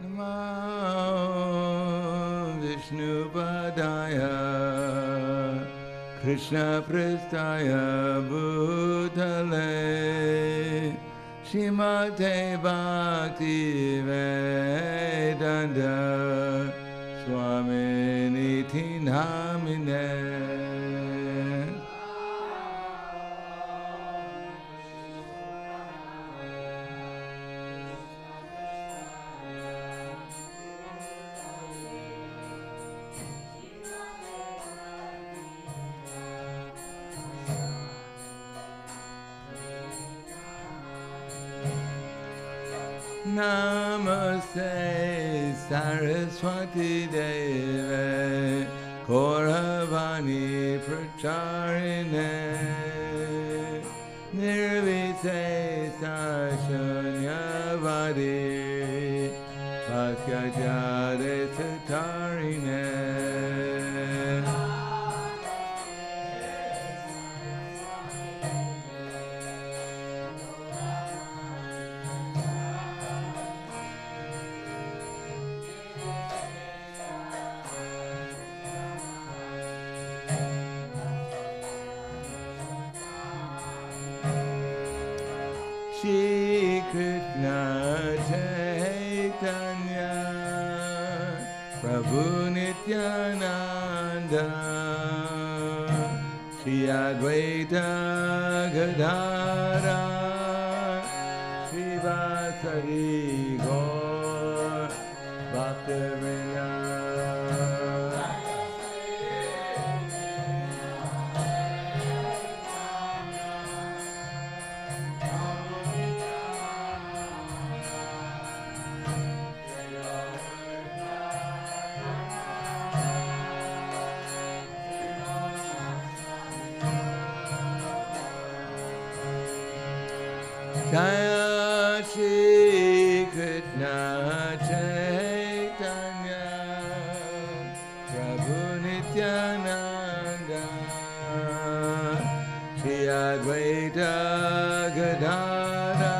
Namo Vishnupadaya Krishna Pristaya Bhutale Shrimate Bhakti Vedanta Swamini Namine. Namaste Saraswati Deve Kauravani Pracharine Nirvisesa Shunyavadi Bhaskajare Satarine. Shri Krishna Chaitanya Prabhu Nityananda Shri Advaita Gadadhara Shri Vasari Gaur Bhaktivinoda. Jaya Shri Krishna Chaitanya Prabhu Nityananda Shri Advaita Gadadhara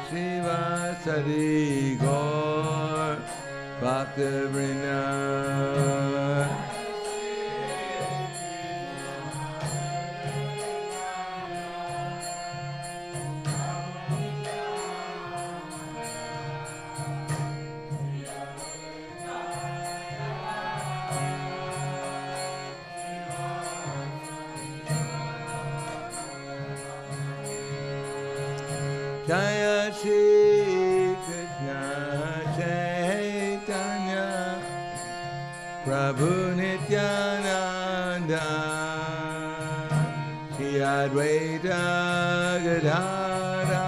Shri Vasari Gaur Bhaktivinoda. Jaya Shri Krishna Chaitanya Prabhu Nityananda Shri Advaita Gadadhara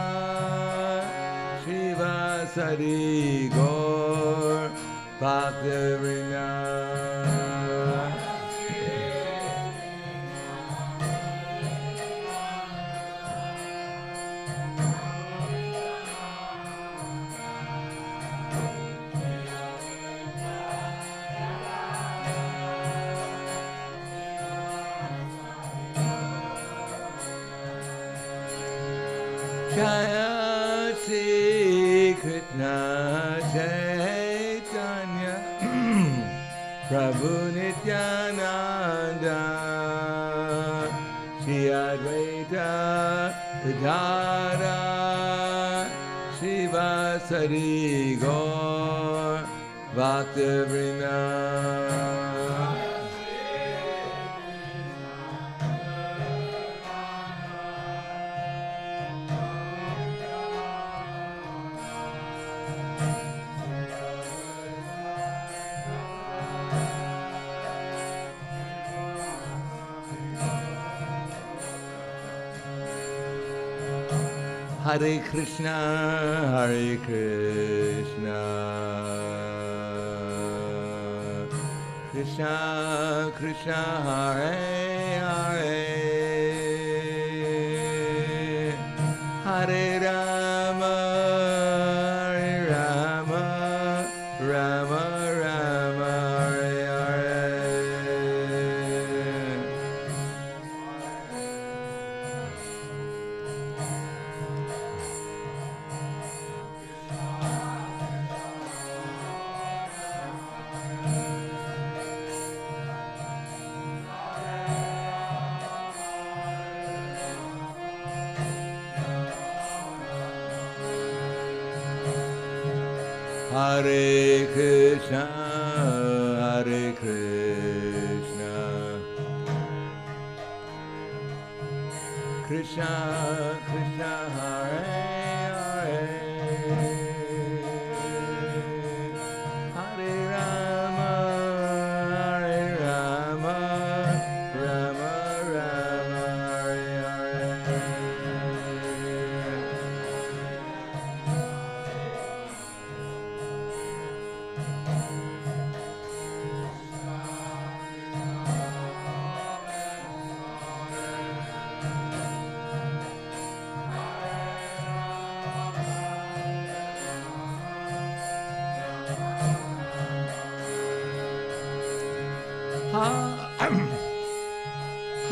Shri Vasari Gaur Bhaktivinoda. Jaya Shri Krishna Chaitanya Prabhu Nityananda Shri Advaita Gadadhara Shri Vasari Gaur Bhaktivinoda. Hare Krishna, Hare Krishna, Krishna Krishna, Hare Hare, Hare Rama, Hare Rama, Rama Rama, Hare Hare. Hare Krishna, Hare Krishna, Krishna Krishna, Hare Hare, Hare Rama, Hare Rama, Rama Rama, Hare Hare.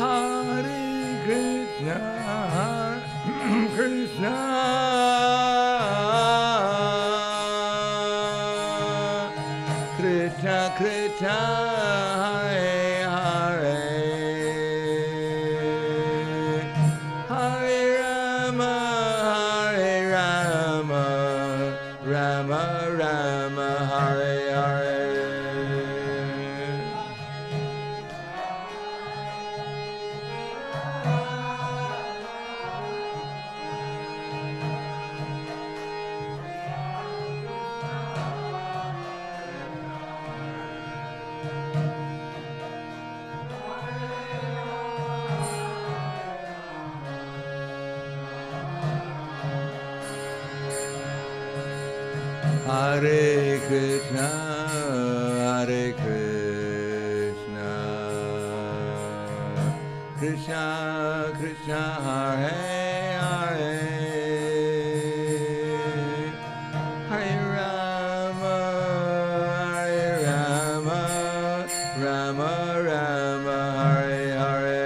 Hare Krishna, Krishna Krishna Krishna, Hare Hare, Hare Rama, Hare Rama, Rama Rama, Hare Hare. Hare Krishna, Hare Krishna, Krishna Krishna, Hare Hare, Hare Rama, Hare Rama, Rama Rama, Hare Hare.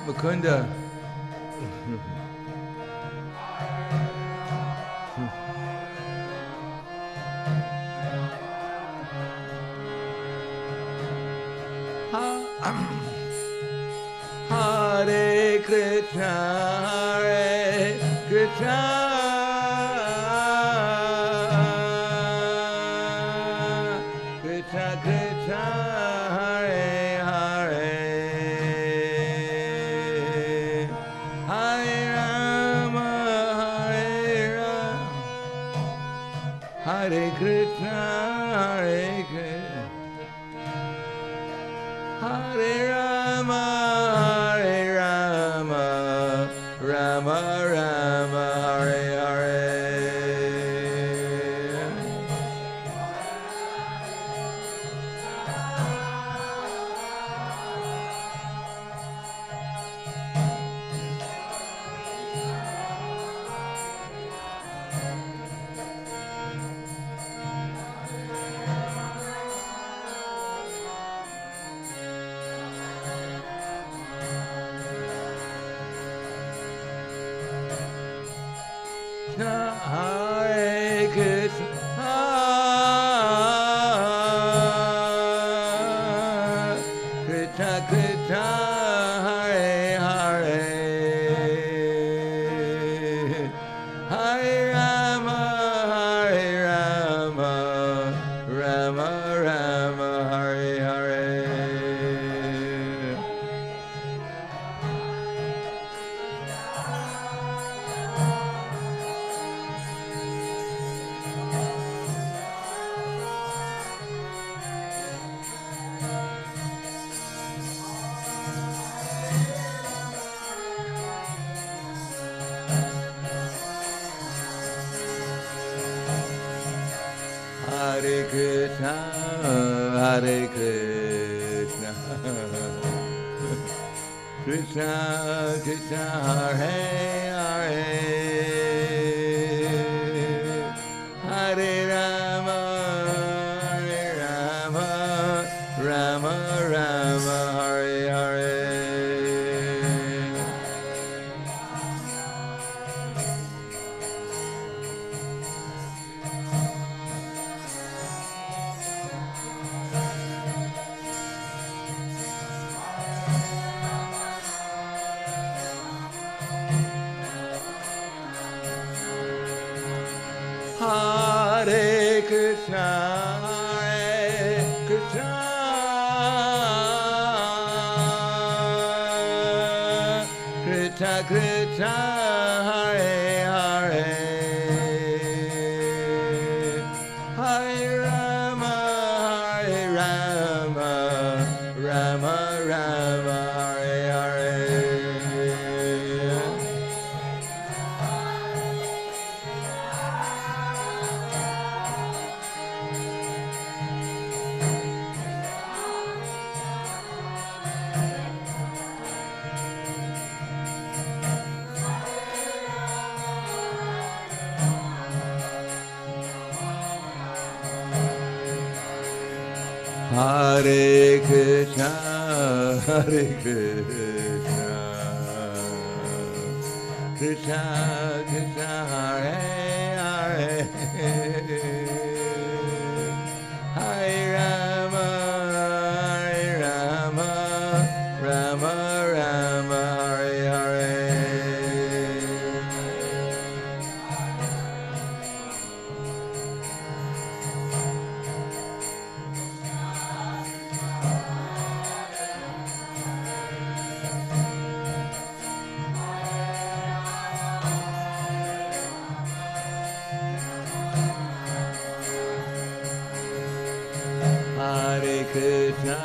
Mukunda. Hare Krishna, Hare Krishna, Krishna Krishna, Hare Hare, Hare Rama, Hare Rama, Hare Krishna, Hare Krishna, Hare Rama, Hare Rama, Rama Rama, Hare Hare. Hare Krishna, Krishna Krishna, Hare Hare, Hare Rama, Hare Rama, Rama Rama, Hare Hare. Hare Krishna, Hare Krishna, Krishna Krishna, Hare Hare, Hare Rama, Hare Rama, Rama Rama, Hare Hare. Hare Krishna, Krishna Krishna, Hare Hare, Hare Rama, Hare Rama, Rama Rama, Hare Hare. Hare Krishna, Hare Krishna, Krishna Krishna, Hare Hare, Hare Rama, Hare Rama, Rama Rama, Hare Hare. Hare Krishna,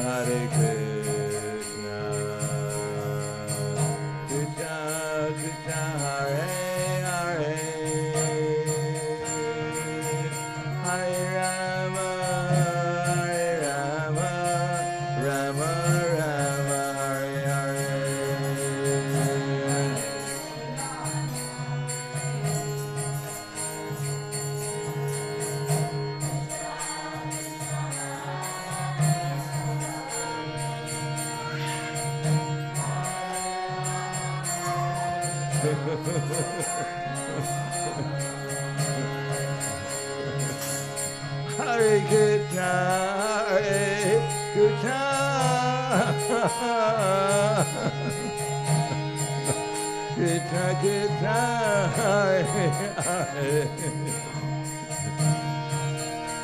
Hare Krishna, Krishna Krishna, Hare Hare, Hare Rama, Hare Rama, Rama Rama, Hare Hare. Hare Krishna, Hare Krishna, Krishna Krishna, Hare Hare,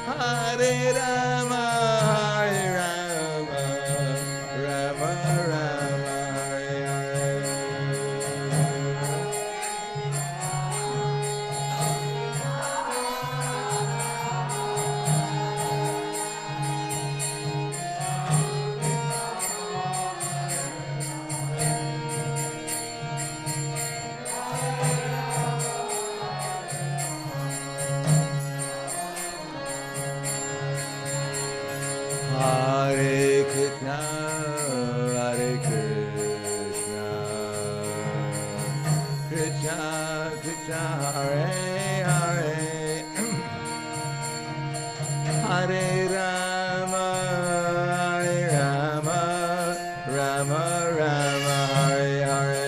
Hare Rama, Hare Rama, Rama Rama, Hare Hare. Hare Krishna, Hare Krishna, Krishna Krishna, Hare Hare, Hare Rama, Hare Rama, Rama Rama, Hare Hare.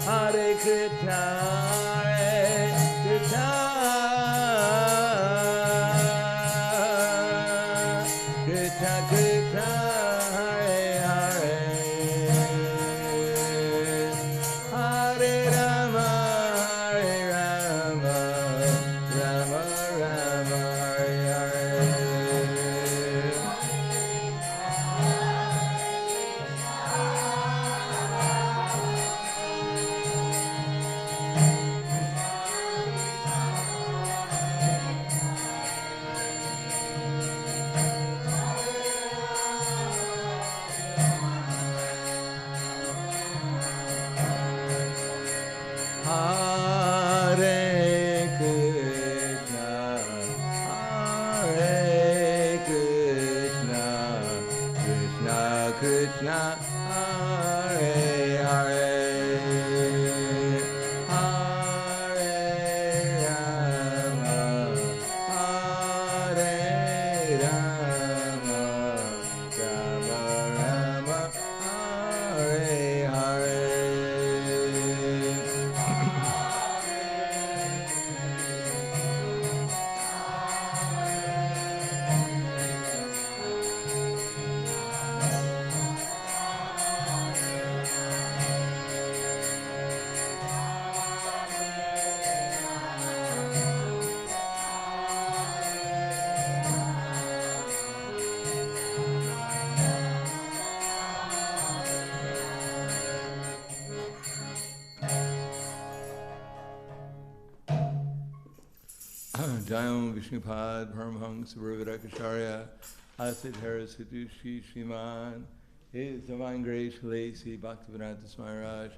Hare Krishna, Hare Krishna, Krishna Krishna, Hare Hare, Hare Rama, Hare Rama, Rama Rama, Hare Hare. Hare Krishna, Hare Krishna, Krishna Krishna, Hare Hare, Hare Rama, Hare Rama, Rama Rama, Jayam Vishnupad Paramhangsa Sarvadakacharya Asit Harasitushi Shriman His Divine Grace Lacy Bhaktivedanta Smaharaj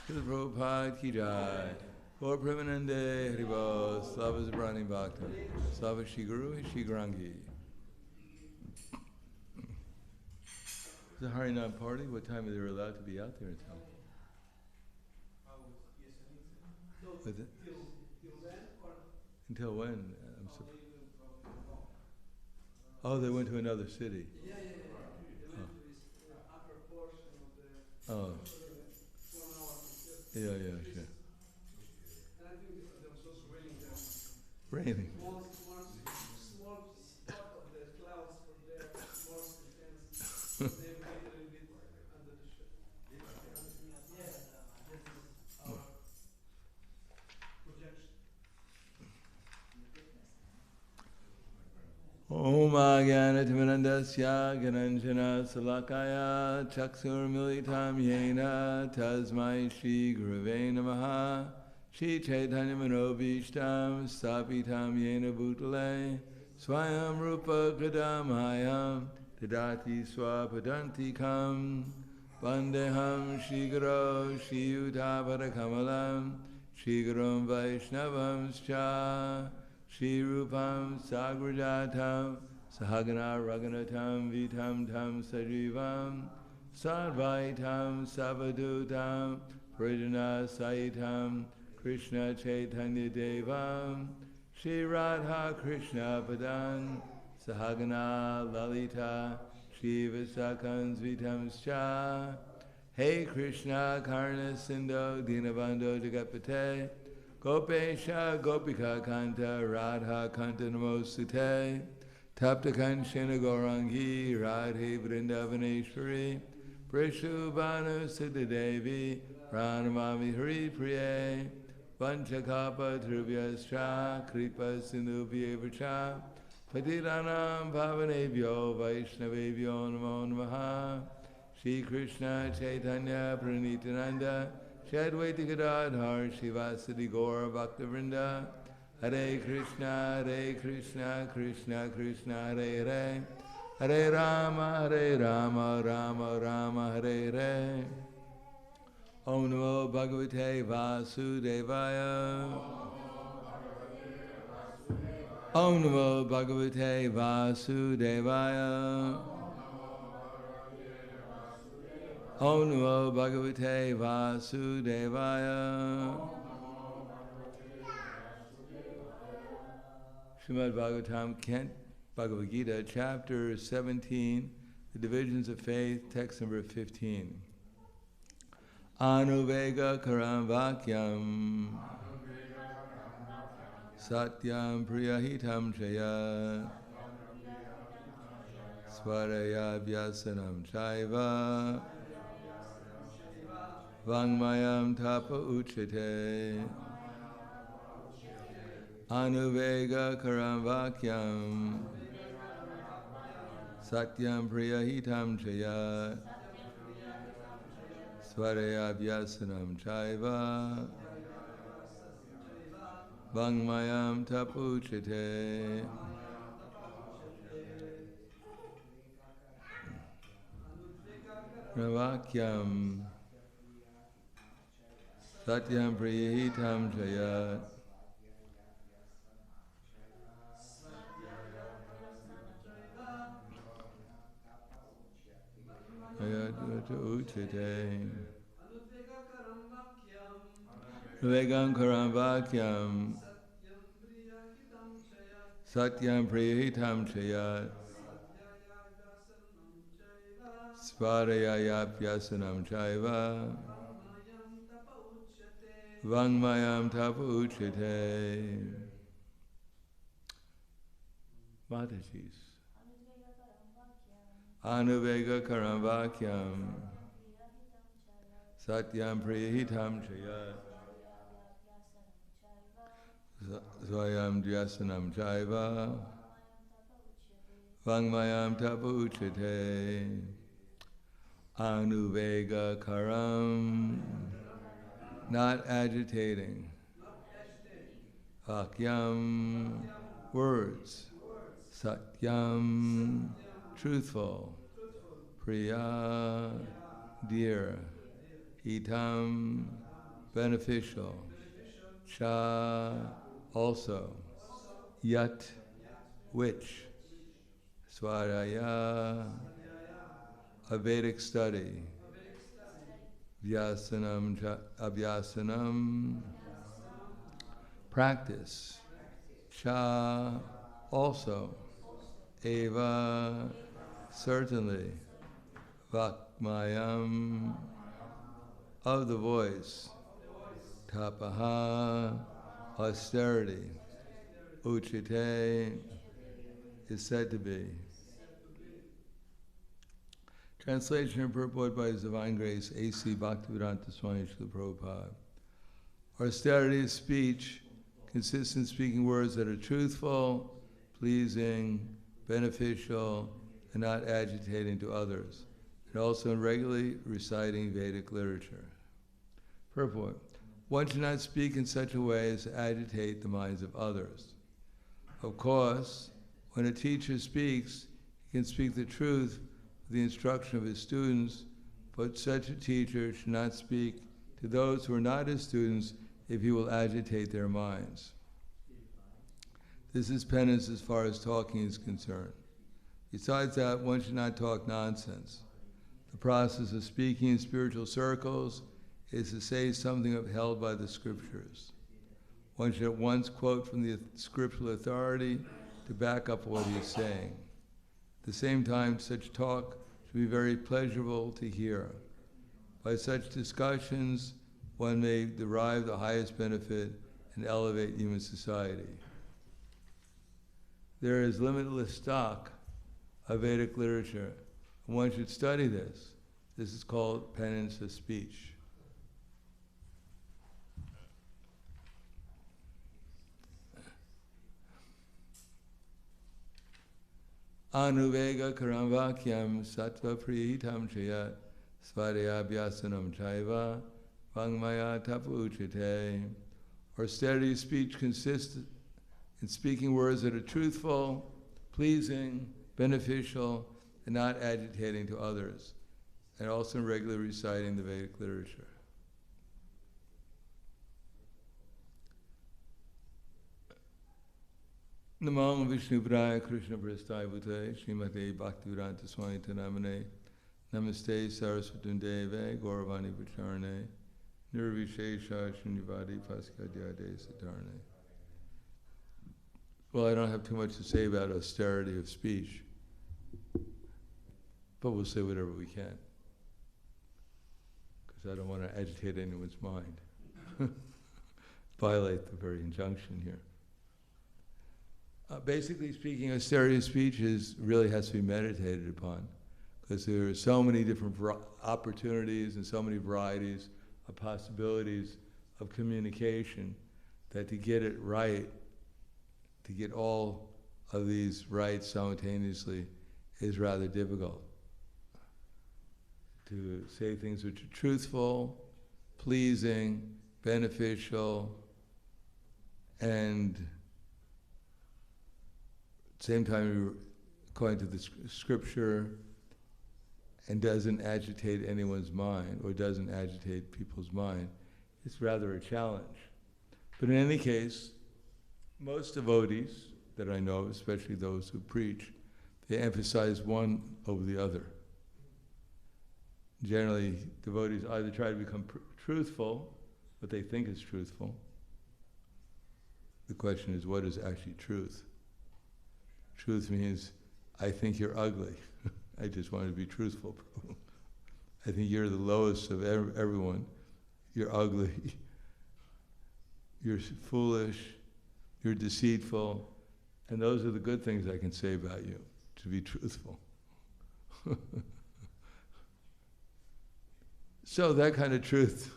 Srila Prabhupada Ki Jai Gaur Premanande Haribol Slava Zabrani Bhakta Slava Shri Guru Shri Grangi. The Harinam party, what time are they allowed to be out there until? Was it? Until when? Oh, they went to another city. Yeah. They went to this upper portion of the. Oh. 1 hour. Yeah, sure. And I think there was also raining there. Raining. Small spot of the clouds from there, more intense. They were a little bit under the shade. Yeah, this is our projection. Om Agyanatimirandasya Gananjana Salakaya Chaksur Militam Yena Tasmai Shri Gurave Namaha Shri Chaitanya Manobhishtam Stapitam Yena Bhutale Swayam Rupa Kadamhayam Tadati Swapadantikam Vandeham Shri Guru Shri Utabara Kamalam Shri Gurum Vaishnavam Scha Shri Rupam Sagrajatam Sahagana Raghunatam Vitam Tam Sajivam Sarvaitam Savadutam Pradana Saitam Krishna Chaitanya Devam Shri Radha Krishna Padan Sahagana Lalita Shri Visakans Vitam Scha Hey Krishna Karna Sindho Dinabando Jagapate Gopesha Gopika Kanta Radha Kanta Namosute Tapta Kanchana Gaurangi Radhe Vrindavaneshwari Prishubhanu Siddha Devi Pranamami Hari Priye Vanchakapa Dhruvyascha Kripa Sindhubhyevacha Patiranam Bhavanebhyo Vaishnavebhyo Namo Namaha Shri Krishna Chaitanya Pranitananda Shadwaiti Gadadhar Shivasadi Gaura Bhaktivinoda Hare Krishna Krishna Krishna Hare Hare Hare Rama Rama Rama Hare Hare Om Namo Bhagavate Vasudevaya Om Namo Bhagavate Vasudevaya Om Namo Bhagavate Vasudevaya. Srimad Bhagavatam, Bhagavad Gita, chapter 17, the divisions of faith, text number 15. Anuvega karam vakyam satyam priyahitam chaya svaraya vyasanam chaiva Vangmayam tapa uchate Anuvega karam vakyam Satyam priyahitam chaya Svaraya vyasanam chaiva Vangmayam tapa uchate. Ravakyam Satyam Priyahitam Jayat Ayat Uchite Vegam Karam Vakyam Satyam Priyahitam Jayat Svarayayapyasanam chaiva Vangmayam tapa uchate. Mataji's Anuvega karam vakyam Satyam priyahitam chayat Svayam dhyasanam chaiva Vangmayam tapa uchate. Anuvega karam, not agitating. Vakyam, words. Satyam, truthful. Priya, dear. Hitam, beneficial. Cha, also. Yat, which. Swadhyaya, a Vedic study. Vyasanam, abhyasanam, practice. Cha, also. Eva, certainly. Vakmayam, of the voice. Tapaha, austerity. Uchite, is said to be. Translation and purport by His Divine Grace, A.C. Bhaktivedanta Swami Srila Prabhupada. Austerity of speech consists in speaking words that are truthful, pleasing, beneficial, and not agitating to others, and also in regularly reciting Vedic literature. Purport. One should not speak in such a way as to agitate the minds of others. Of course, when a teacher speaks, he can speak the truth with the instruction of his students, but such a teacher should not speak to those who are not his students if he will agitate their minds. This is penance as far as talking is concerned. Besides that, one should not talk nonsense. The process of speaking in spiritual circles is to say something upheld by the scriptures. One should at once quote from the scriptural authority to back up what he is saying. At the same time, such talk should be very pleasurable to hear. By such discussions, one may derive the highest benefit and elevate human society. There is limitless stock of Vedic literature, and one should study this. This is called penance of speech. Anuvega karamvakyam sattva prihitam chayat svadhyabhyasanam chaiva vangmaya tapu uchite. Austerity of speech consists in speaking words that are truthful, pleasing, beneficial, and not agitating to others, and also in regularly reciting the Vedic literature. Namam Vishnupraya Krishna Prasthaya Bhute Srimate Bhaktivedanta Swami Namane Namaste Saraswati Deve Gauravani Pacharane Nirvishesha Shunyavadi Paskadyade Satarne. Well, I don't have too much to say about austerity of speech, but we'll say whatever we can, because I don't want to agitate anyone's mind, violate the very injunction here. Basically speaking, austerity of speech really has to be meditated upon, because there are so many different opportunities and so many varieties of possibilities of communication that to get it right, to get all of these right simultaneously is rather difficult. To say things which are truthful, pleasing, beneficial, and at the same time according to the scripture, and doesn't agitate anyone's mind or doesn't agitate people's mind, it's rather a challenge. But in any case, most devotees that I know, especially those who preach, they emphasize one over the other. Generally, devotees either try to become truthful, what they think is truthful. The question is, what is actually truth? Truth means, I think you're ugly. I just want to be truthful. I think you're the lowest of everyone. You're ugly. You're foolish. You're deceitful. And those are the good things I can say about you, to be truthful. So that kind of truth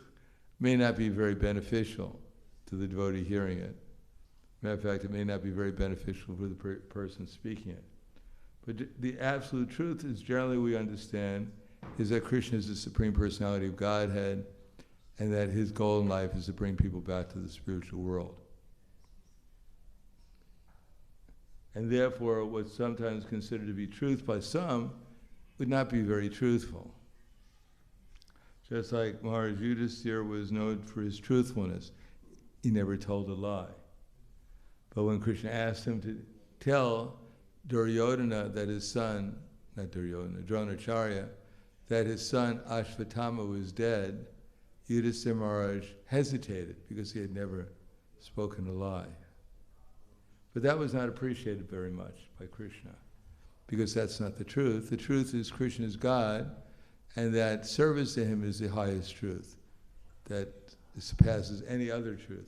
may not be very beneficial to the devotee hearing it. Matter of fact, it may not be very beneficial for the person speaking it. But the absolute truth is, generally we understand, is that Krishna is the Supreme Personality of Godhead, and that his goal in life is to bring people back to the spiritual world. And therefore, what's sometimes considered to be truth by some would not be very truthful. Just like Maharaj Yudhisthira was known for his truthfulness. He never told a lie. But when Krishna asked him to tell Duryodhana that his son, not Duryodhana, Dronacharya, that his son Ashvatthama was dead, Yudhisthira Maharaj hesitated because he had never spoken a lie. But that was not appreciated very much by Krishna, because that's not the truth. The truth is Krishna is God, and that service to him is the highest truth that surpasses any other truth.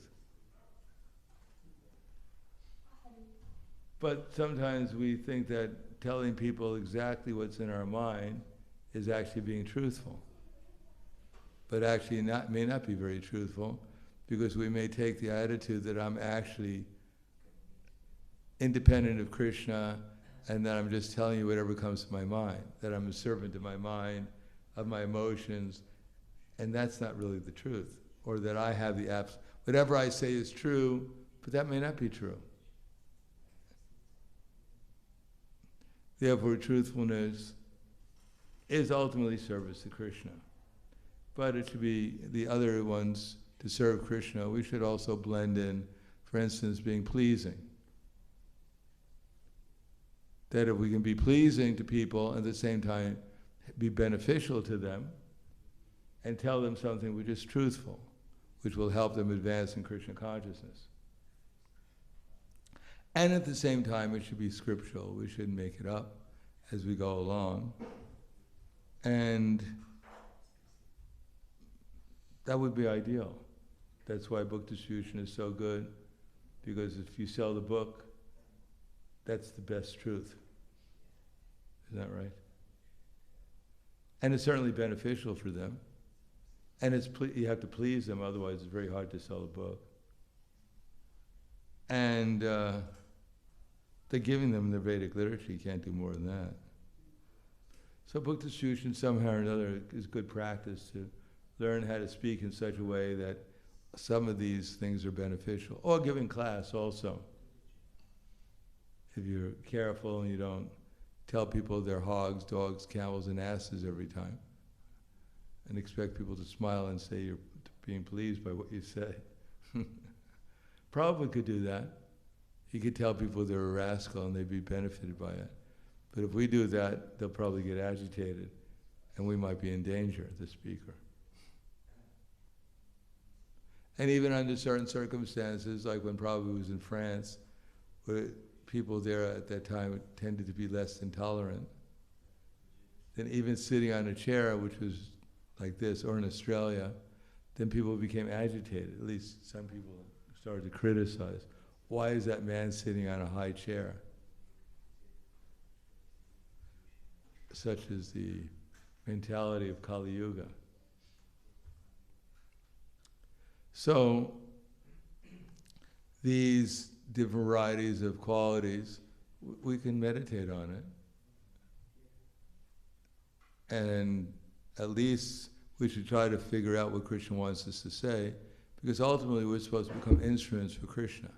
But sometimes we think that telling people exactly what's in our mind is actually being truthful. But actually may not be very truthful, because we may take the attitude that I'm actually independent of Krishna, and that I'm just telling you whatever comes to my mind, that I'm a servant of my mind, of my emotions, and that's not really the truth. Or that I have the whatever I say is true, but that may not be true. Therefore, truthfulness is ultimately service to Krishna. But it should be the other ones to serve Krishna. We should also blend in, for instance, being pleasing. That if we can be pleasing to people and at the same time be beneficial to them and tell them something which is truthful, which will help them advance in Krishna consciousness. And at the same time, it should be scriptural. We shouldn't make it up as we go along. And that would be ideal. That's why book distribution is so good, because if you sell the book, that's the best truth. Isn't that right? And it's certainly beneficial for them. And you have to please them, otherwise it's very hard to sell a book. And they're giving them the Vedic literature. You can't do more than that. So book distribution somehow or another is good practice to learn how to speak in such a way that some of these things are beneficial. Or giving class also. If you're careful and you don't tell people they're hogs, dogs, camels, and asses every time, and expect people to smile and say you're being pleased by what you say. Prabhupada could do that. He could tell people they're a rascal and they'd be benefited by it. But if we do that, they'll probably get agitated, and we might be in danger, the speaker. And even under certain circumstances, like when Prabhupada was in France, where people there at that time tended to be less intolerant, then even sitting on a chair, which was like this, or in Australia, then people became agitated. At least some people started to criticize. Why is that man sitting on a high chair? Such is the mentality of Kali Yuga. So, these different varieties of qualities, we can meditate on it. And at least we should try to figure out what Krishna wants us to say, because ultimately we're supposed to become instruments for Krishna.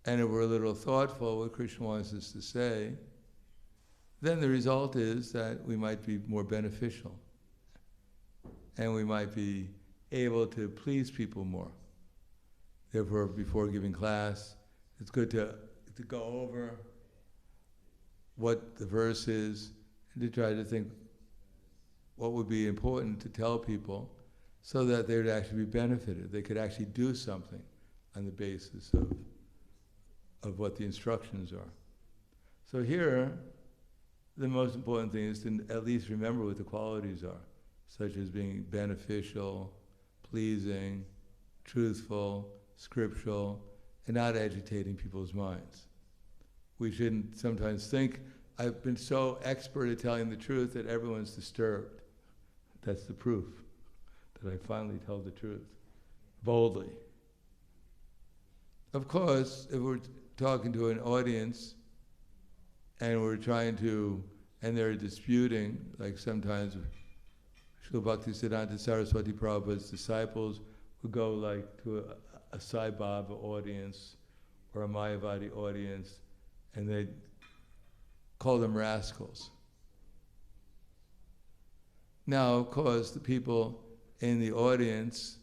And if we're a little thoughtful what Krishna wants us to say, then the result is that we might be more beneficial. And we might be able to please people more. Therefore, before giving class, it's good to go over what the verse is and to try to think what would be important to tell people so that they would actually be benefited. They could actually do something on the basis of what the instructions are. So here, the most important thing is to at least remember what the qualities are, such as being beneficial, pleasing, truthful, scriptural, and not agitating people's minds. We shouldn't sometimes think, I've been so expert at telling the truth that everyone's disturbed. That's the proof that I finally tell the truth, boldly. Of course, if we're talking to an audience and we're trying to, and they're disputing, like sometimes Srila Bhaktisiddhanta Saraswati Prabhupada's disciples would go like to a Sai Baba audience or a Mayavadi audience, and they'd call them rascals. Now, of course, the people in the audience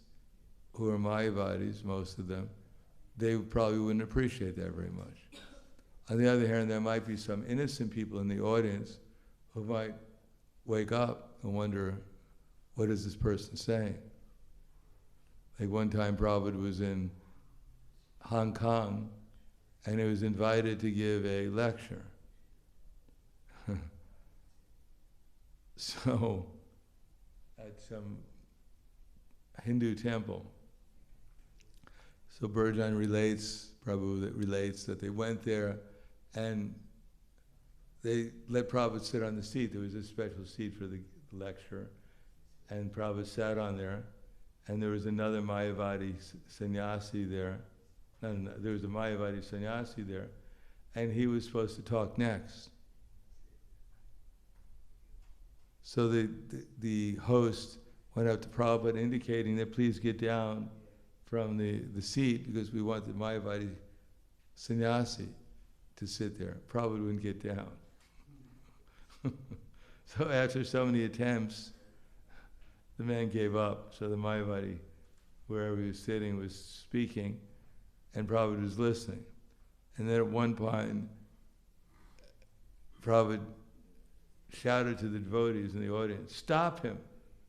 who are Mayavadis, most of them, they probably wouldn't appreciate that very much. On the other hand, there might be some innocent people in the audience who might wake up and wonder, what is this person saying? Like one time Prabhupada was in Hong Kong and he was invited to give a lecture. So, at some Hindu temple. So Burjan relates, Prabhu relates that they went there and they let Prabhupada sit on the seat. There was a special seat for the lecture, and Prabhupada sat on there, and there was another Mayavadi sannyasi there. No, there was a Mayavadi sannyasi there, and he was supposed to talk next. So the host went up to Prabhupada indicating that please get down from the seat because we want the Mayavadi sannyasi to sit there. Prabhupada wouldn't get down. So after so many attempts, the man gave up. So the Mayavadi, wherever he was sitting, was speaking, and Prabhupada was listening. And then at one point, Prabhupada shouted to the devotees in the audience, "Stop him!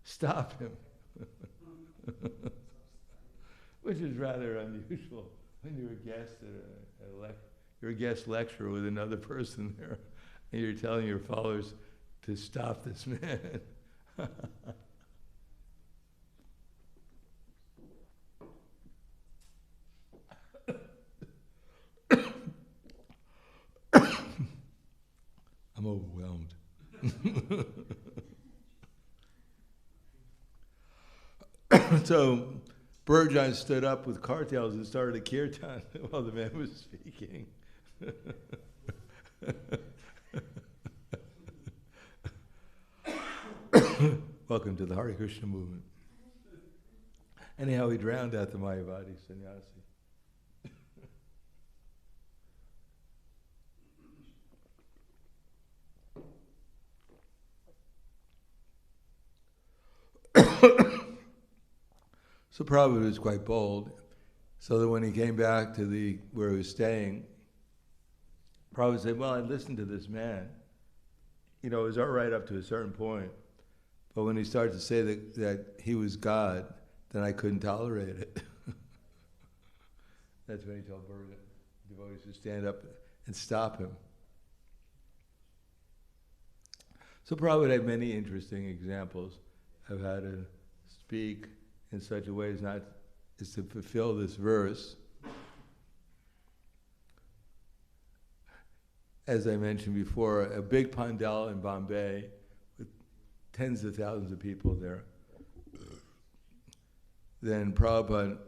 Stop him!" Which is rather unusual when you're a guest at a you're a guest lecturer with another person there, and you're telling your followers to stop this man. I'm overwhelmed. So Burjan stood up with cartels and started a kirtan while the man was speaking. Welcome to the Hare Krishna movement. Anyhow, he drowned out the Mayavadi sannyasi. So Prabhupada was quite bold, so that when he came back to where he was staying, Prabhupada said, well, I listened to this man. You know, it was all right up to a certain point, but when he started to say that he was God, then I couldn't tolerate it. That's when he told the devotees to stand up and stop him. So Prabhupada had many interesting examples of how to speak in such a way as to fulfill this verse. As I mentioned before, a big pandal in Bombay with tens of thousands of people there. Then Prabhupada,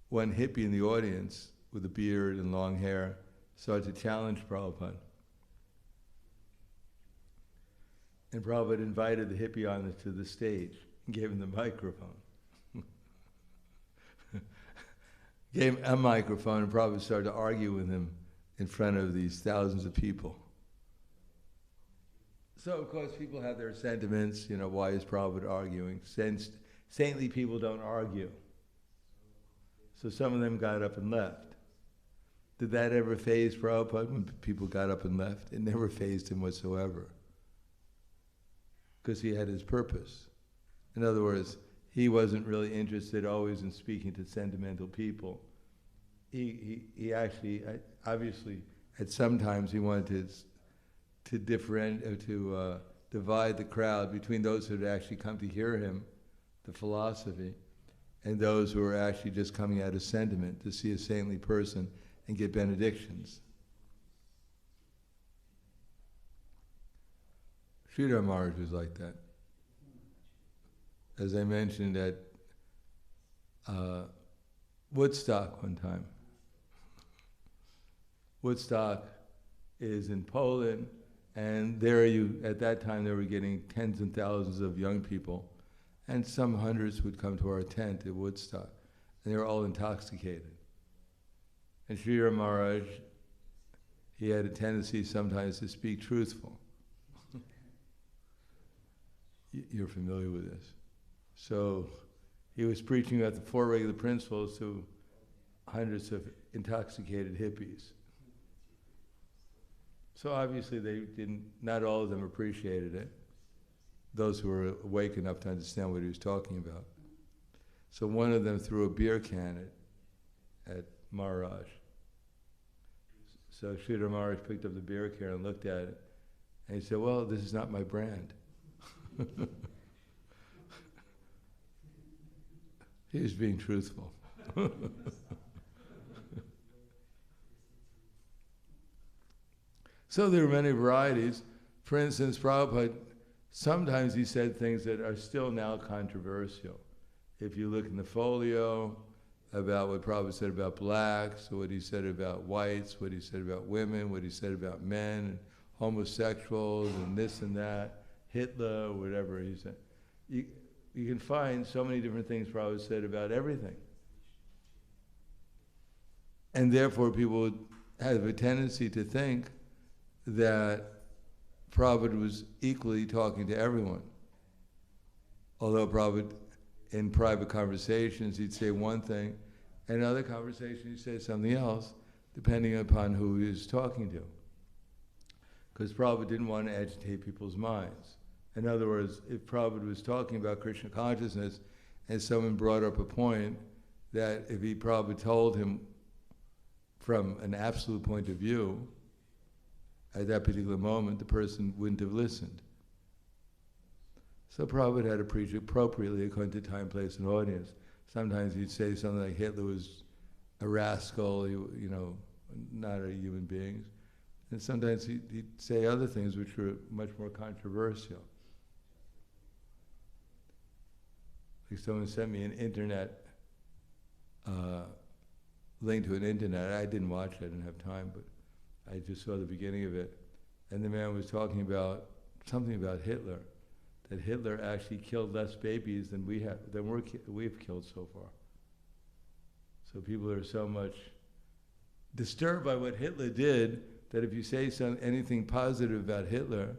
one hippie in the audience with a beard and long hair, started to challenge Prabhupada. And Prabhupada invited the hippie to the stage and gave him the microphone. Gave him a microphone, and Prabhupada started to argue with him in front of these thousands of people. So, of course, people have their sentiments, you know, why is Prabhupada arguing? Saintly people don't argue. So some of them got up and left. Did that ever faze Prabhupada when people got up and left? It never fazed him whatsoever. Because he had his purpose. In other words, he wasn't really interested always in speaking to sentimental people. He actually, obviously, at some times he wanted to divide the crowd between those who had actually come to hear him, the philosophy, and those who were actually just coming out of sentiment to see a saintly person and get benedictions. Sridhar Maharaj was like that. As I mentioned at Woodstock one time. Woodstock is in Poland, and at that time they were getting tens and thousands of young people, and some hundreds would come to our tent at Woodstock, and they were all intoxicated. And Sri Maharaj, he had a tendency sometimes to speak truthful. You're familiar with this. So he was preaching about the four regular principles to hundreds of intoxicated hippies. So obviously not all of them appreciated it, those who were awake enough to understand what he was talking about. So one of them threw a beer can at Maharaj. So Sridhar Maharaj picked up the beer can and looked at it, and he said, well, this is not my brand. He was being truthful. So there are many varieties. For instance, Prabhupada, sometimes he said things that are still now controversial. If you look in the folio about what Prabhupada said about blacks, what he said about whites, what he said about women, what he said about men, and homosexuals, and this and that, Hitler, whatever he said. You can find so many different things Prabhupada said about everything. And therefore people would have a tendency to think that Prabhupada was equally talking to everyone. Although Prabhupada, in private conversations, he'd say one thing, and in other conversations he'd say something else, depending upon who he was talking to. Because Prabhupada didn't want to agitate people's minds. In other words, if Prabhupada was talking about Krishna consciousness, and someone brought up a point that if Prabhupada told him from an absolute point of view, at that particular moment, the person wouldn't have listened. So Prabhupada had to preach appropriately according to time, place, and audience. Sometimes he'd say something like Hitler was a rascal, not a human being. And sometimes he'd say other things which were much more controversial. Like someone sent me an internet link to an internet. I didn't watch it, I didn't have time, but I just saw the beginning of it. And the man was talking about something about Hitler, that Hitler actually killed less babies than we've killed so far. So people are so much disturbed by what Hitler did that if you say anything positive about Hitler,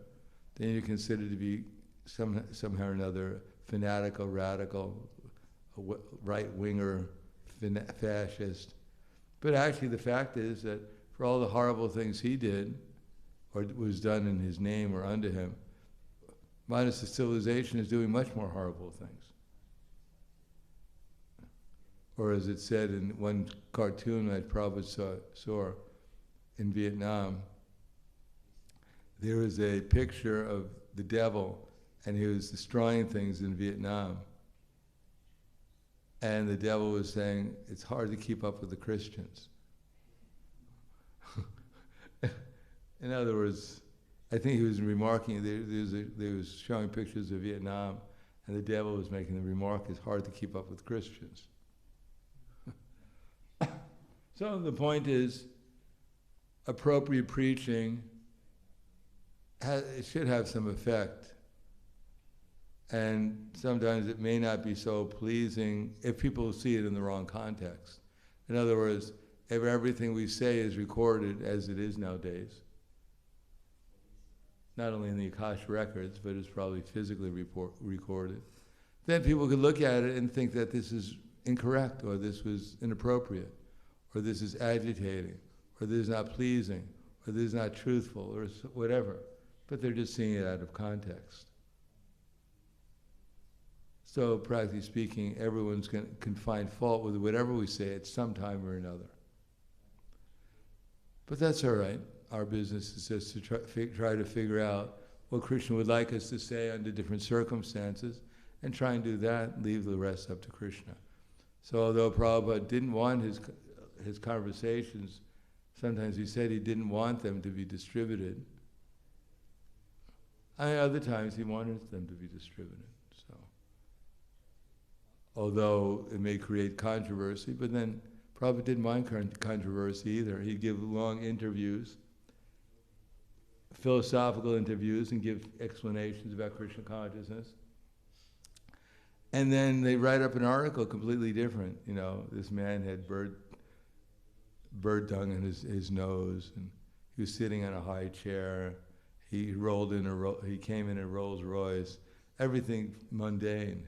then you're considered to be somehow or another fanatical, radical, right-winger, fascist. But actually the fact is that for all the horrible things he did, or was done in his name or under him, modern civilization is doing much more horrible things. Or as it said in one cartoon that Prabhupada saw in Vietnam, there was a picture of the devil, and he was destroying things in Vietnam. And the devil was saying, it's hard to keep up with the Christians. In other words, I think he was remarking, there was showing pictures of Vietnam, and the devil was making the remark, it's hard to keep up with Christians. So the point is, appropriate preaching, it should have some effect. And sometimes it may not be so pleasing if people see it in the wrong context. In other words, if everything we say is recorded as it is nowadays, not only in the Akasha records, but it's probably physically recorded, then people could look at it and think that this is incorrect, or this was inappropriate, or this is agitating, or this is not pleasing, or this is not truthful, or whatever. But they're just seeing it out of context. So practically speaking, everyone's can find fault with whatever we say at some time or another. But that's all right. Our business is just to try to figure out what Krishna would like us to say under different circumstances, and try and do that, and leave the rest up to Krishna. So although Prabhupada didn't want his conversations, sometimes he said he didn't want them to be distributed. And other times he wanted them to be distributed. So, although it may create controversy, but then Prabhupada didn't mind controversy either. He'd give long interviews, philosophical interviews, and give explanations about Krishna consciousness. And then they write up an article completely different. This man had bird dung in his nose, and he was sitting on a high chair. He he came in a Rolls Royce. Everything mundane.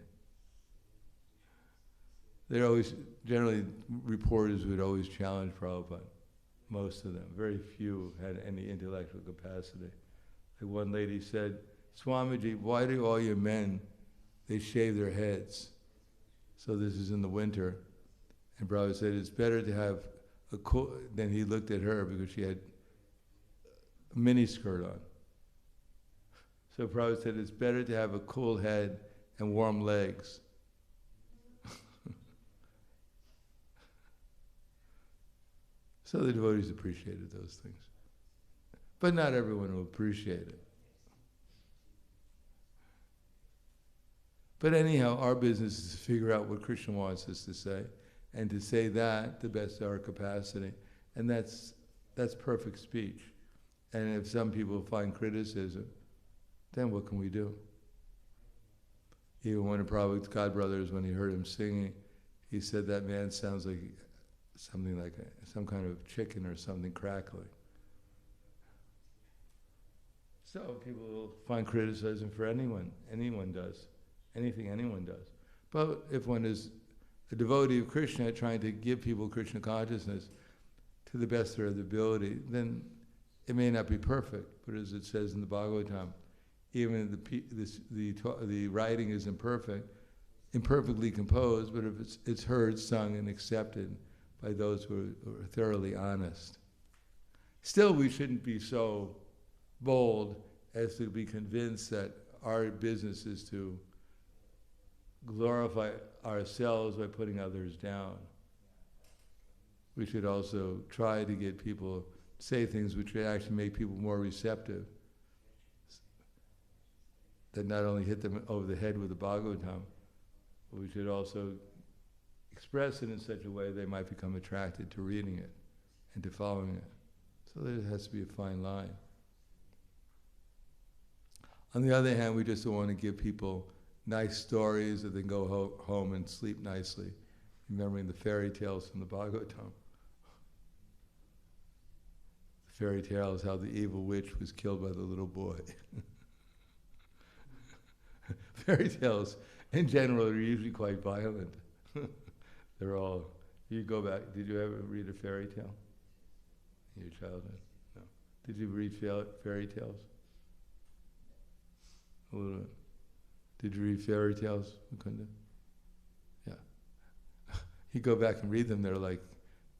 Generally, reporters would always challenge Prabhupada. Most of them. Very few had any intellectual capacity. Like one lady said, Swamiji, why do all your men, they shave their heads? So this is in the winter. And Prabhupada said, it's better to have a cool, then he looked at her because she had a mini skirt on. So Prabhupada said, it's better to have a cool head and warm legs. So the devotees appreciated those things. But not everyone will appreciate it. But anyhow, our business is to figure out what Krishna wants us to say, and to say that the best of our capacity. And that's perfect speech. And if some people find criticism, then what can we do? Even one of Prabhupada's godbrothers, when he heard him singing, he said that man sounds like something like some kind of chicken or something crackling. So people will find criticism for anyone does, anything anyone does. But if one is a devotee of Krishna trying to give people Krishna consciousness to the best of their ability, then it may not be perfect, but as it says in the Bhagavatam, even the writing is imperfectly composed, but if it's heard, sung, and accepted by those who are thoroughly honest. Still, we shouldn't be so bold as to be convinced that our business is to glorify ourselves by putting others down. We should also try to get people to say things which would actually make people more receptive, that not only hit them over the head with the Bhagavatam, but we should also express it in such a way they might become attracted to reading it and to following it. So there has to be a fine line. On the other hand, we just don't want to give people nice stories that they can go home and sleep nicely, remembering the fairy tales from the Bhagavatam. The fairy tale is how the evil witch was killed by the little boy. Fairy tales, in general, are usually quite violent. They're all, you go back, did you ever read a fairy tale in your childhood? No. Did you read fairy tales? A little bit. Did you read fairy tales, Mukunda? Yeah. You go back and read them, they're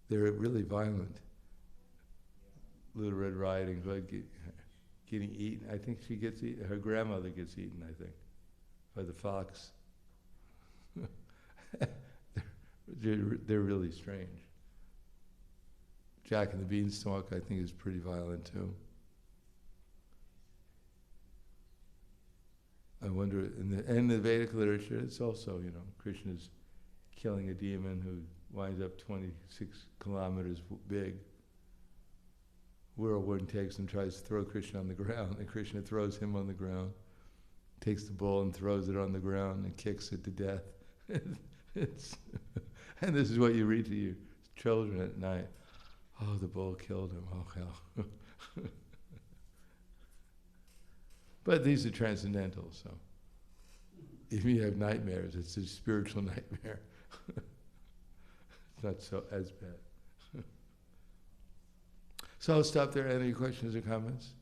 really violent. Little Red Riding Hood getting eaten. I think she gets eaten, her grandmother gets eaten, I think, by the fox. They're really strange. Jack and the Beanstalk, I think, is pretty violent too. I wonder, in the Vedic literature, it's also, Krishna's killing a demon who winds up 26 kilometers big. Whirlwind takes and tries to throw Krishna on the ground, and Krishna throws him on the ground, takes the bull and throws it on the ground and kicks it to death. And this is what you read to your children at night. Oh, the bull killed him. Oh, hell. But these are transcendental, so if you have nightmares, it's a spiritual nightmare. It's not so as bad. So I'll stop there. Any questions or comments?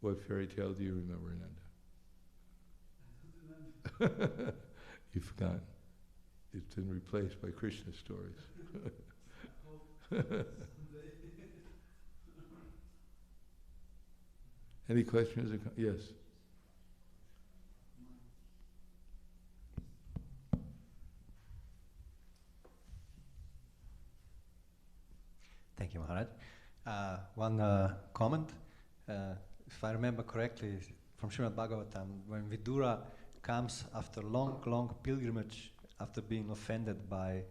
What fairy tale do you remember, Ananda? You forgot. It's been replaced by Krishna stories. Any questions or yes? Thank you, Maharaj. One comment. If I remember correctly, from Srimad Bhagavatam, when Vidura comes after long pilgrimage, after being offended by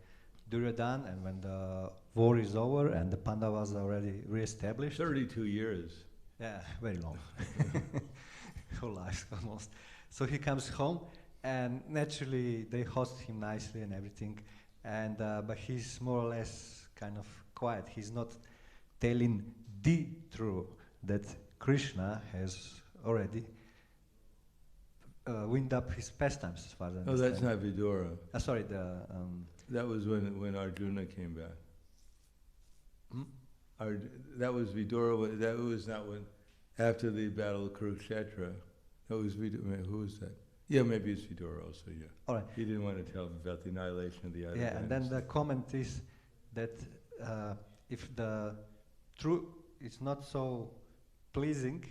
Duryodhana, and when the war is over and the Pandavas are already re-established. 32 years. Yeah, very long. Whole life almost. So he comes home, and naturally they host him nicely and everything. and but he's more or less kind of quiet. He's not telling the truth that Krishna has already wind up his pastimes, as far as I No, understand. that's not Vidura. Sorry, That was when Arjuna came back. Hmm? That was Vidura. That was not when, after the battle of Kurukshetra. That was Vidura. Who was that? Yeah, maybe it's Vidura also. Yeah. all right. He didn't want to tell him about the annihilation of the other. Yeah, and then the comment is that if the truth is not so pleasing,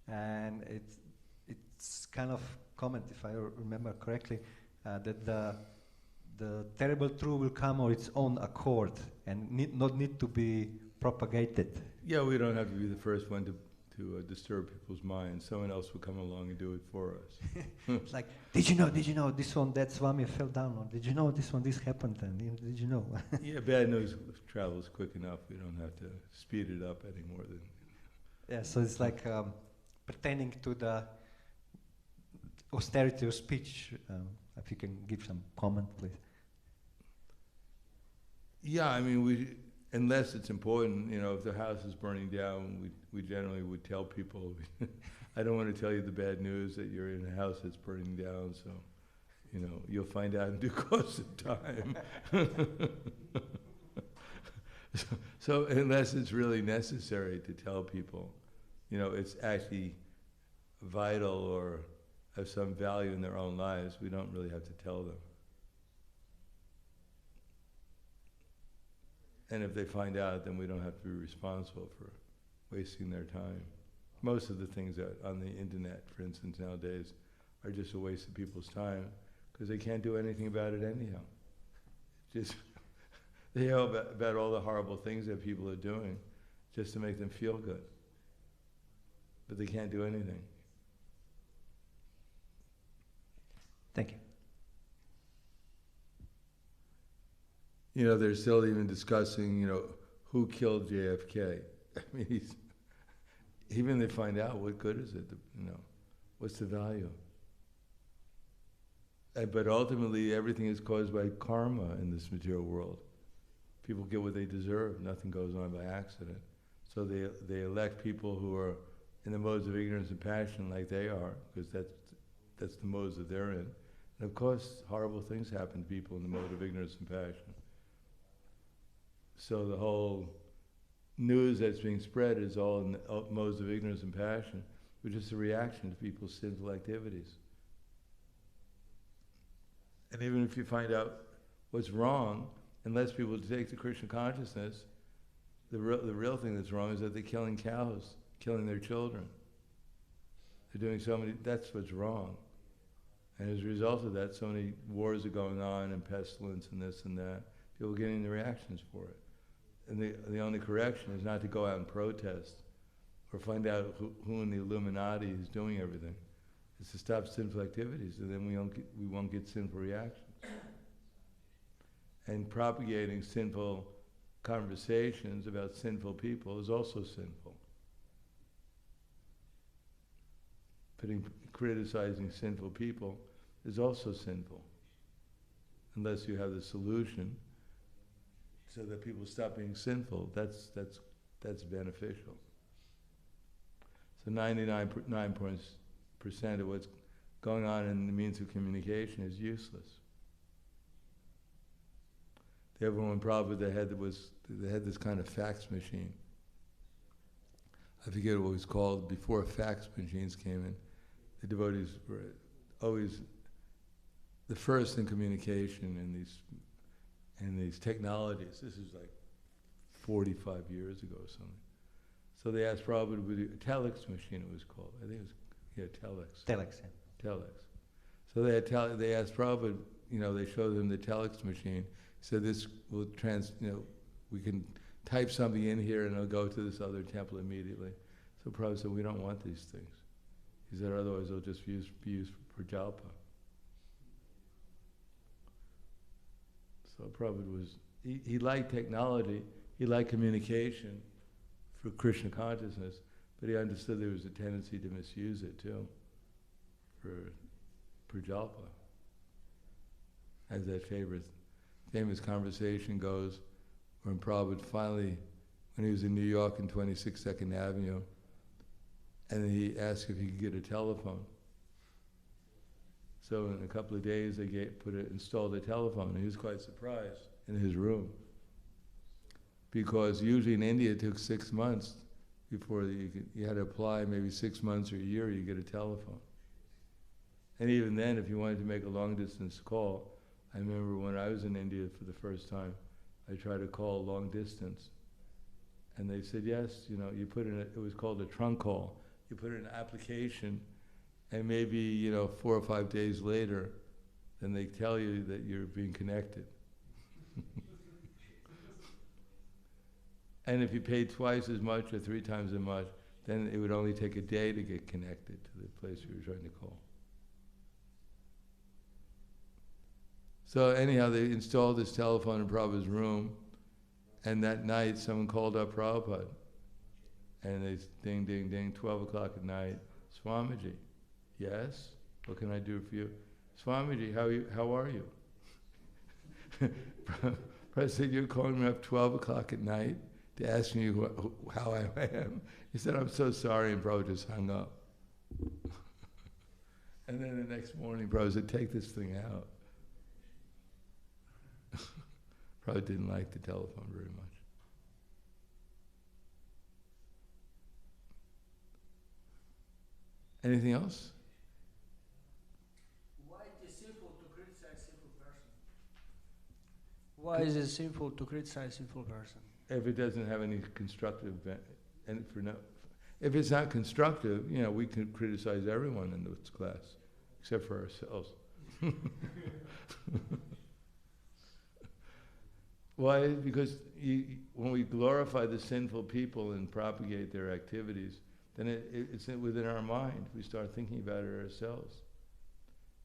and it's kind of comment, if I remember correctly, that the terrible truth will come on its own accord and not need to be propagated. Yeah, we don't have to be the first one to disturb people's minds. Someone else will come along and do it for us. It's like, did you know this one, that Swami fell down, or did you know this one, this happened, and did you know? Yeah, bad news travels quick enough. We don't have to speed it up any more than. Yeah, so it's like pertaining to the austerity of speech. If you can give some comment, please. Yeah, I mean, unless it's important, if the house is burning down, we generally would tell people, I don't want to tell you the bad news that you're in a house that's burning down, so, you'll find out in due course of time. So unless it's really necessary to tell people, it's actually vital or have some value in their own lives, we don't really have to tell them. And if they find out, then we don't have to be responsible for wasting their time. Most of the things that on the internet, for instance, nowadays, are just a waste of people's time because they can't do anything about it anyhow. Just they know about all the horrible things that people are doing just to make them feel good. But they can't do anything. Thank you. They're still even discussing, who killed JFK. I mean, even they find out, what good is it? What's the value? But ultimately, everything is caused by karma in this material world. People get what they deserve. Nothing goes on by accident. So they elect people who are in the modes of ignorance and passion like they are, because that's the modes that they're in. And of course, horrible things happen to people in the mode of ignorance and passion. So the whole news that's being spread is all in the modes of ignorance and passion, which is a reaction to people's sinful activities. And even if you find out what's wrong, unless people take to Krishna consciousness, the real thing that's wrong is that they're killing cows, killing their children. They're doing so many, that's what's wrong. And as a result of that, so many wars are going on and pestilence and this and that. People are getting the reactions for it. And the only correction is not to go out and protest or find out who in the Illuminati is doing everything. It's to stop sinful activities, and then we won't get sinful reactions. And propagating sinful conversations about sinful people is also sinful. Criticizing sinful people is also sinful, unless you have the solution so that people stop being sinful. That's beneficial. So 99% of what's going on in the means of communication is useless. They have one problem they had this kind of fax machine. I forget what it was called before fax machines came in. The devotees were always the first in communication in these technologies. This is like 45 years ago or something. So they asked Prabhupada to do a telex machine, it was called. I think it was, telex. Telex, yeah. Telex. So they asked Prabhupada, they showed them the telex machine. So this will we can type something in here and it'll go to this other temple immediately. So Prabhupada said, we don't want these things. He said, otherwise they'll just be used for jalpa. So Prabhupada he liked technology, he liked communication for Krishna consciousness, but he understood there was a tendency to misuse it too, for jalpa, as that favorite famous conversation goes when Prabhupada finally, when he was in New York in 26 Second Avenue, and he asked if he could get a telephone. So in a couple of days they installed a telephone, and he was quite surprised in his room. Because usually in India it took 6 months before you had to apply, maybe 6 months or a year, you get a telephone. And even then, if you wanted to make a long distance call, I remember when I was in India for the first time, I tried to call long distance. And they said, yes, you put in it was called a trunk call. You put in an application, and maybe, 4 or 5 days later, then they tell you that you're being connected. And if you paid twice as much or 3 times as much, then it would only take a day to get connected to the place you were trying to call. So anyhow, they installed this telephone in Prabhupada's room, and that night someone called up Prabhupada. And they ding, ding, ding, 12 o'clock at night, Swamiji, yes? What can I do for you? Swamiji, how are you? Prabhupada said, you're calling me up 12 o'clock at night to ask me how I am. He said, I'm so sorry, and Prabhupada just hung up. And then the next morning, Prabhupada said, take this thing out. Prabhupada didn't like the telephone very much. Anything else? Why it is sinful to criticize sinful person? Why is it sinful to criticize sinful person? If it doesn't have any constructive, if it's not constructive, we can criticize everyone in this class, except for ourselves. Why? Because when we glorify the sinful people and propagate their activities, then it's within our mind. We start thinking about it ourselves.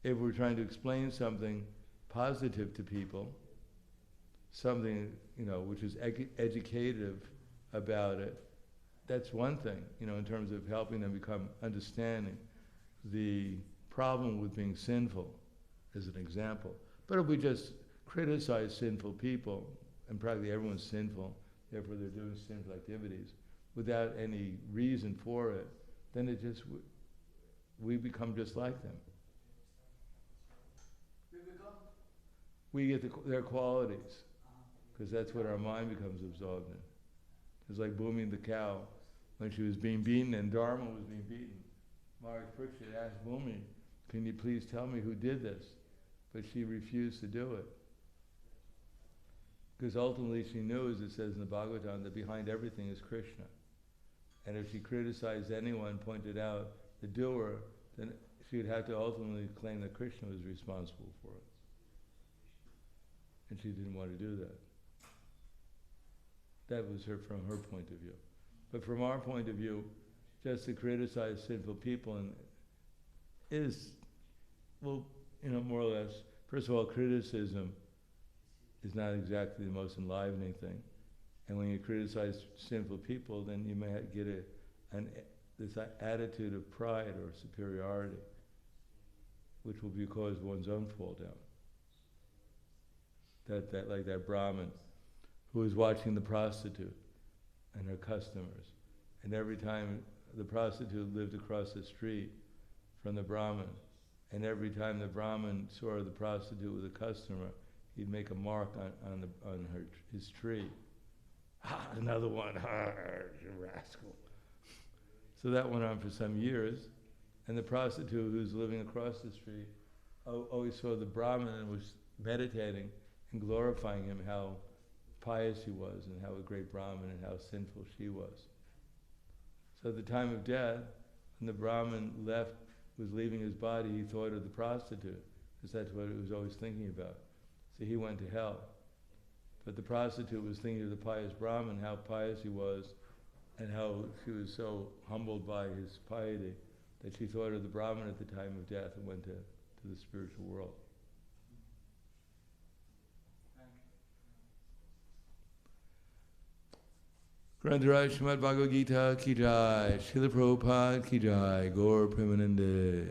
If we're trying to explain something positive to people, something which is educative about it, that's one thing, in terms of helping them become understanding the problem with being sinful, as an example. But if we just criticize sinful people, and practically everyone's sinful, therefore they're doing sinful activities, without any reason for it, then we become just like them. We get their qualities, because that's what our mind becomes absorbed in. It's like Bhumi the cow, when she was being beaten and Dharma was being beaten. Hare Krišna asked Bhumi, can you please tell me who did this? But she refused to do it. Because ultimately she knew, as it says in the Bhagavatam, that behind everything is Krishna. And if she criticized anyone, pointed out the doer, then she would have to ultimately claim that Krishna was responsible for it. And she didn't want to do that. That was from her point of view. But from our point of view, just to criticize sinful people is, more or less, first of all, criticism is not exactly the most enlivening thing. And when you criticize sinful people, then you may get this attitude of pride or superiority, which will cause one's own fall down. Like that Brahmin who was watching the prostitute and her customers. And every time the prostitute lived across the street from the Brahmin, and every time the Brahmin saw the prostitute with a customer, he'd make a mark on his tree. Another one, you rascal. So that went on for some years, and the prostitute who was living across the street always saw the Brahmin and was meditating and glorifying him, how pious he was and how a great Brahmin and how sinful she was. So at the time of death, when the Brahmin was leaving his body, he thought of the prostitute, because that's what he was always thinking about. So he went to hell. But the prostitute was thinking of the pious Brahmin, how pious he was, and how she was so humbled by his piety that she thought of the Brahmin at the time of death and went to the spiritual world. Grantaraj Srimad Bhagavad Gita ki jai, Srila Prabhupada ki jai, Gaur Premanande.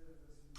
Brazilian